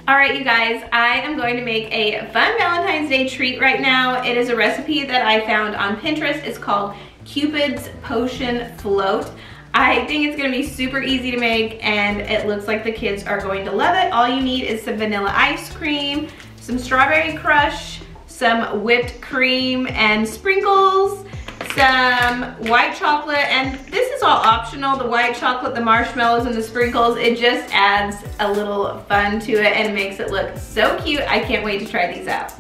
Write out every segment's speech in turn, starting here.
All right, you guys, I am going to make a fun Valentine's Day treat right now. It is a recipe that I found on Pinterest. It's called Cupid's Potion Float. I think it's gonna be super easy to make and it looks like the kids are going to love it. All you need is some vanilla ice cream, some strawberry crush, some whipped cream and sprinkles, some white chocolate, and this is all optional, the white chocolate, the marshmallows, and the sprinkles. It just adds a little fun to it and makes it look so cute. I can't wait to try these out.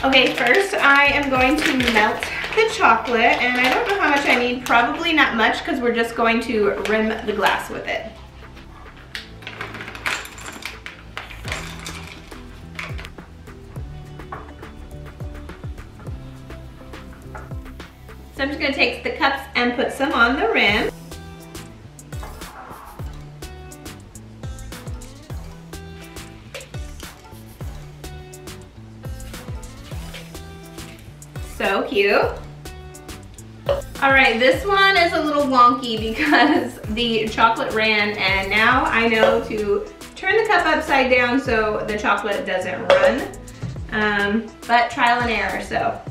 Okay, first I am going to melt the chocolate, and I don't know how much I need, probably not much because we're just going to rim the glass with it. So I'm just gonna take the cups and put some on the rim. So cute. All right, this one is a little wonky because the chocolate ran, and now I know to turn the cup upside down so the chocolate doesn't run. But trial and error, so.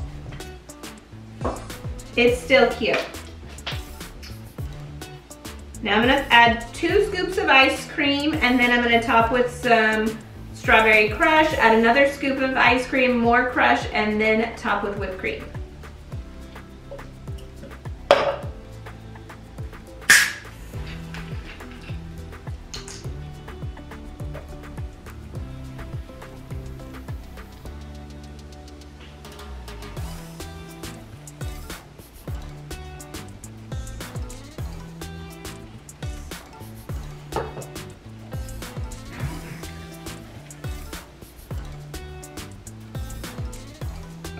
It's still cute. Now I'm gonna add 2 scoops of ice cream, and then I'm gonna top with some strawberry crush, add another scoop of ice cream, more crush, and then top with whipped cream.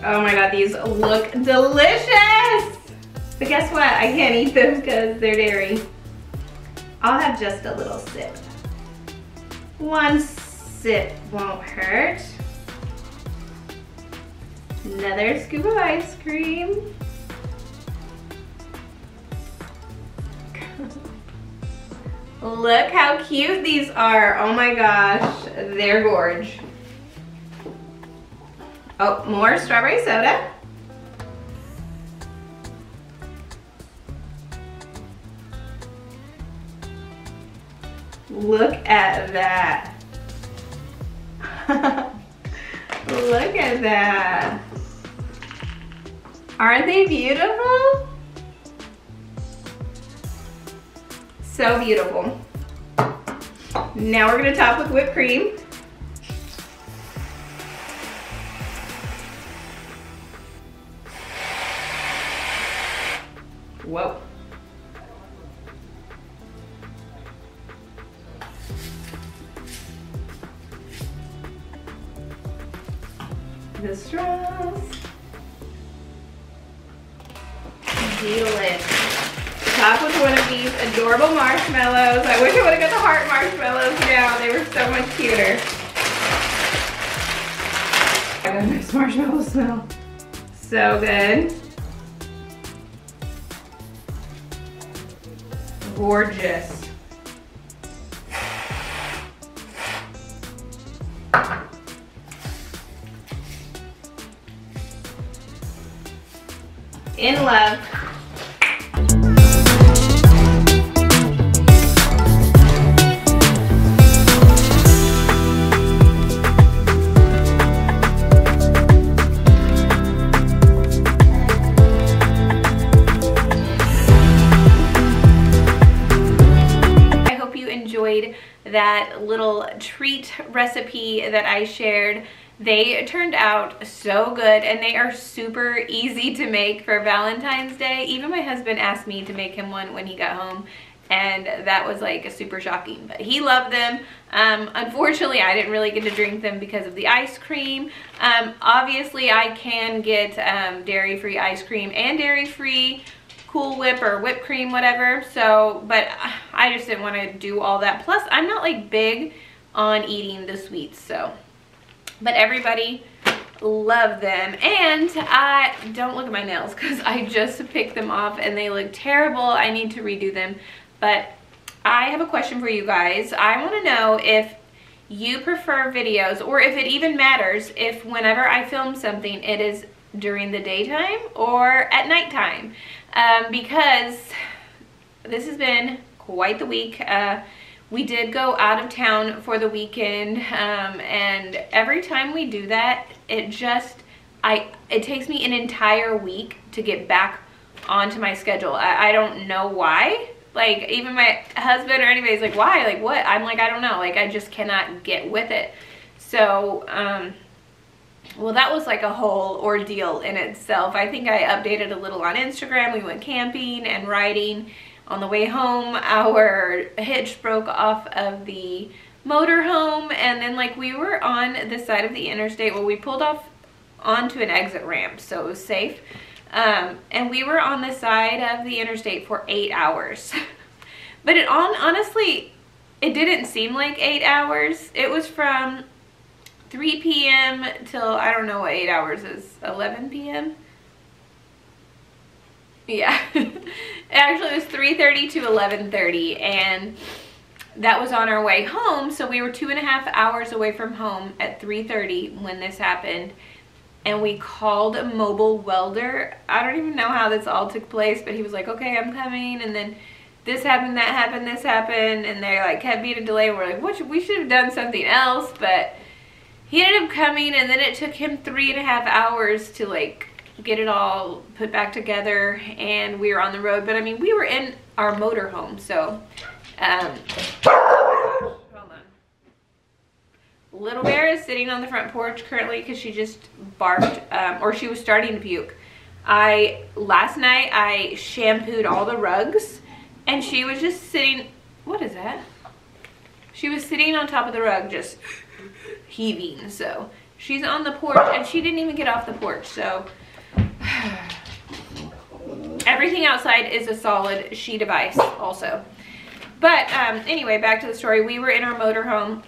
Oh my god, these look delicious! But guess what? I can't eat them because they're dairy. I'll have just a little sip. 1 sip won't hurt. Another scoop of ice cream. Look how cute these are. Oh my gosh, they're gorge. Oh, more strawberry soda. Look at that. Look at that. Aren't they beautiful? So beautiful. Now we're gonna top with whipped cream. Whoa. The straws. Delish. Top with one of these adorable marshmallows. I wish I would have got the heart marshmallows now. They were so much cuter. I got a nice marshmallow smell. So good. Gorgeous. In love. That little treat recipe that I shared. They turned out so good, and they are super easy to make for Valentine's Day. Even my husband asked me to make him one when he got home, and that was like super shocking, but he loved them. Unfortunately, I didn't really get to drink them because of the ice cream. Obviously, I can get dairy-free ice cream and dairy-free Cool Whip or whipped cream, whatever. So, but I just didn't want to do all that. Plus, I'm not like big on eating the sweets, so. But everybody loved them. And I don't look at my nails because I just picked them off and they look terrible. I need to redo them. But I have a question for you guys. I want to know if you prefer videos, or if it even matters, if whenever I film something, it is during the daytime or at nighttime, because this has been quite the week. We did go out of town for the weekend, and every time we do that, it takes me an entire week to get back onto my schedule. I don't know why. Like, even my husband or anybody's like, why? Like, what? I'm like, I don't know. Like, I just cannot get with it. So, well, that was like a whole ordeal in itself. I think I updated a little on Instagram. We went camping and riding. On the way home, our hitch broke off of the motorhome, and then like we were on the side of the interstate. Well, we pulled off onto an exit ramp, so it was safe. And we were on the side of the interstate for 8 hours. But honestly, it didn't seem like 8 hours. It was from 3 p.m. till, I don't know what 8 hours is, 11 p.m.? Yeah. Actually, it was 3:30 to 11:30, and that was on our way home. So we were 2.5 hours away from home at 3:30 when this happened. And we called a mobile welder. I don't even know how this all took place, but he was like, okay, I'm coming. And then this happened, that happened, this happened. And they like kept being a delay. We're like, we should have done something else. But he ended up coming, and then it took him 3.5 hours to like get it all put back together. And we were on the road. But I mean, we were in our motorhome. So, Little Bear is sitting on the front porch currently because she just barked, or she was starting to puke. Last night I shampooed all the rugs, and she was just sitting, what is that? She was sitting on top of the rug just heaving. So she's on the porch, and she didn't even get off the porch. So everything outside is a solid sheet of ice also. But anyway, back to the story. We were in our motorhome.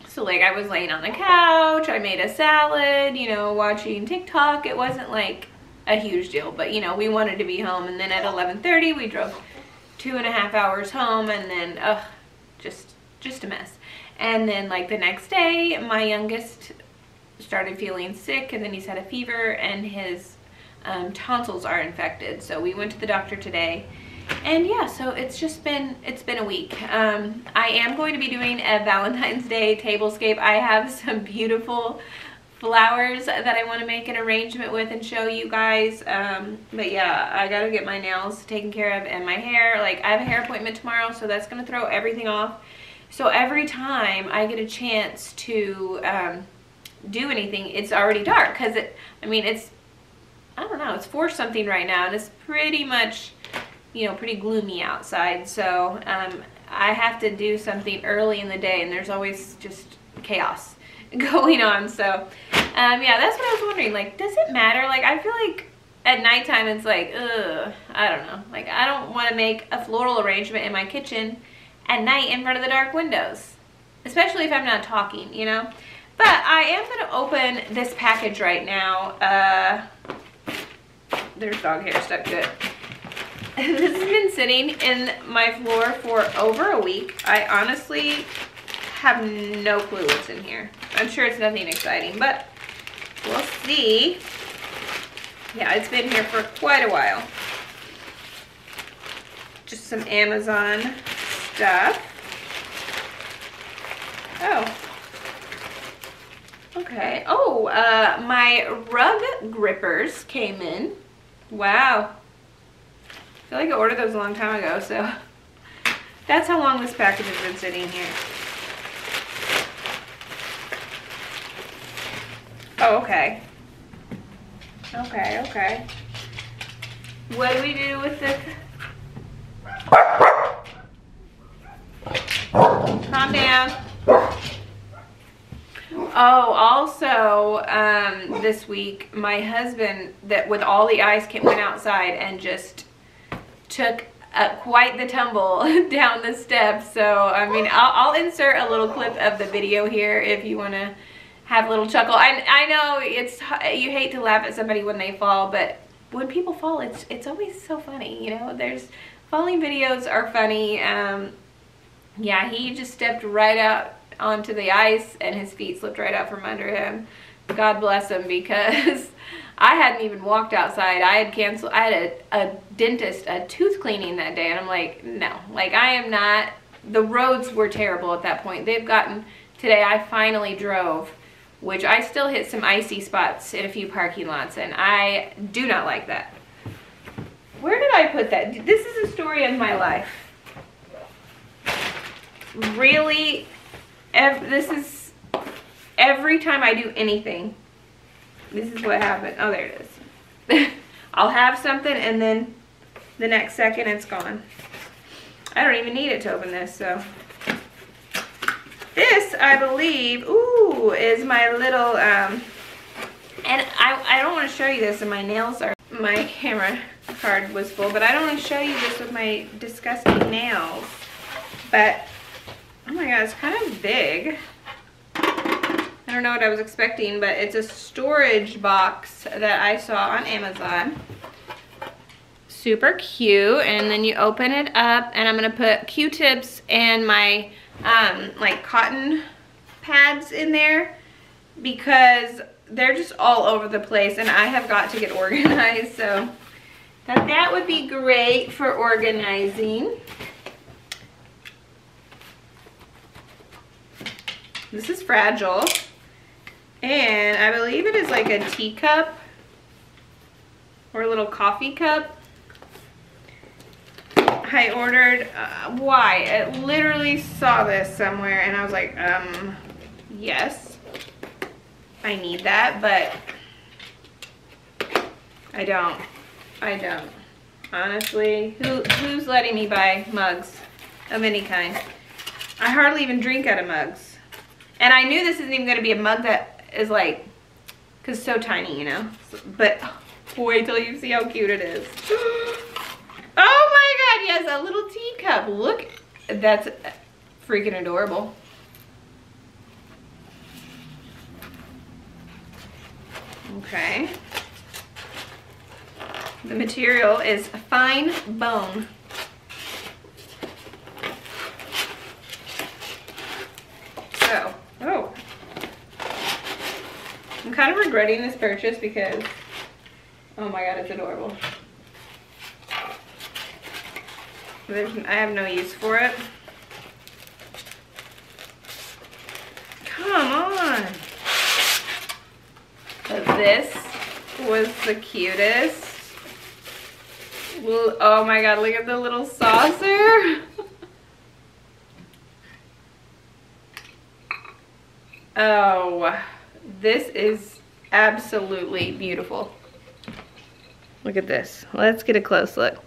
So like I was laying on the couch, I made a salad, you know, watching TikTok. It wasn't like a huge deal, but you know, we wanted to be home. And then at 11:30 we drove 2.5 hours home, and then just a mess. And then like the next day my youngest started feeling sick, and then he's had a fever, and his tonsils are infected. So we went to the doctor today. And yeah, so it's been a week. I am going to be doing a Valentine's Day tablescape. I have some beautiful flowers that I want to make an arrangement with and show you guys. But yeah, I gotta get my nails taken care of and my hair. Like, I have a hair appointment tomorrow, so that's gonna throw everything off. So every time I get a chance to do anything, it's already dark, because I don't know, it's 4 something right now, and it's pretty much, you know, pretty gloomy outside. So I have to do something early in the day, and there's always just chaos going on. So yeah, that's what I was wondering, like, does it matter? Like, I feel like at nighttime it's like, ugh, I don't know, like I don't want to make a floral arrangement in my kitchen at night in front of the dark windows, especially if I'm not talking, you know. But I am going to open this package right now. There's dog hair stuck to it. This has been sitting in my floor for over a week. I honestly have no clue what's in here. I'm sure it's nothing exciting, but we'll see. Yeah, it's been here for quite a while. Just some Amazon stuff. Oh. Okay. Oh, my rug grippers came in. Wow. I feel like I ordered those a long time ago, so that's how long this package has been sitting here. Oh, okay. Okay. What do we do with the... Calm down. Oh, also, this week, my husband, with all the ice, went outside and just took quite the tumble down the steps. So I mean, I'll insert a little clip of the video here if you want to have a little chuckle. I know you hate to laugh at somebody when they fall, but when people fall, it's always so funny, you know. Falling videos are funny. Yeah, he just stepped right out onto the ice and his feet slipped right out from under him. God bless him, because I hadn't even walked outside. I had a dentist, a tooth cleaning that day, and I'm like, no, like I am not, the roads were terrible at that point. Today I finally drove, which I still hit some icy spots in a few parking lots, and I do not like that. Where did I put that? This is a story of my life. Really, this is every time I do anything, this is what happens. Oh, there it is. I'll have something and then the next second it's gone. I don't even need it to open this, so. This, I believe, ooh, is my little, and I don't want to show you this, and my camera card was full, but I don't want to show you this with my disgusting nails. But, oh my god, it's kind of big. I don't know what I was expecting, but it's a storage box that I saw on Amazon. Super cute. And then you open it up, and I'm gonna put Q-tips and my like cotton pads in there because they're just all over the place and I have got to get organized, so that would be great for organizing. This is fragile, and I believe it is like a teacup or a little coffee cup. I ordered, why? I literally saw this somewhere and I was like, yes, I need that, but I don't. Honestly, who's letting me buy mugs of any kind? I hardly even drink out of mugs. And I knew this isn't even gonna be a mug that is like, cause it's so tiny, you know? But wait till you see how cute it is. Oh my god, yes, a little teacup. Look, that's freaking adorable. Okay. The material is fine bone. So, oh. I'm kind of regretting this purchase because, oh my god, it's adorable. I have no use for it. Come on. But this was the cutest. Oh my god, look at the little saucer. Oh, this is absolutely beautiful. Look at this. Let's get a close look.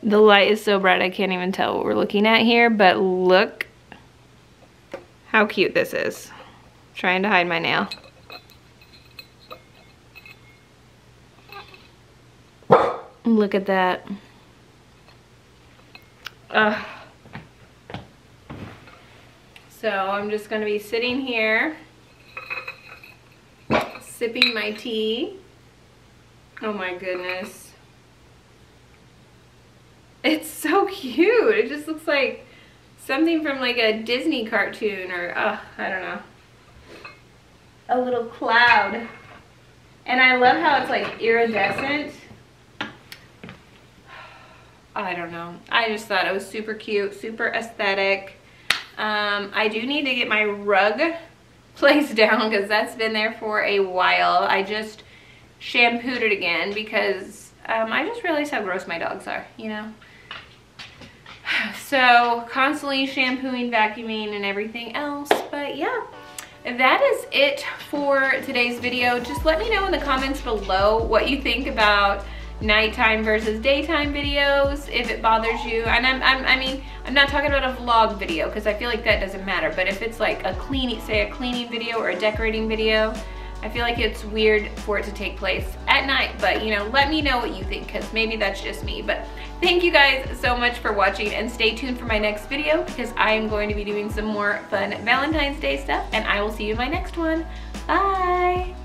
The light is so bright I can't even tell what we're looking at here, but look how cute this is. I'm trying to hide my nail. Look at that. So I'm just gonna be sitting here, sipping my tea. Oh my goodness. It's so cute. It just looks like something from like a Disney cartoon or, I don't know. A little cloud. And I love how it's like iridescent. I don't know. I just thought it was super cute, super aesthetic. I do need to get my rug placed down because that's been there for a while. I just shampooed it again because I just realized how gross my dogs are, you know? So constantly shampooing, vacuuming, and everything else. But yeah, that is it for today's video. Just let me know in the comments below what you think about nighttime versus daytime videos, if it bothers you. And I mean, I'm not talking about a vlog video because I feel like that doesn't matter. But if it's like a cleaning, say a cleaning video or a decorating video, I feel like it's weird for it to take place at night. But you know, let me know what you think because maybe that's just me. But thank you guys so much for watching and stay tuned for my next video because I am going to be doing some more fun Valentine's Day stuff and I will see you in my next one. Bye!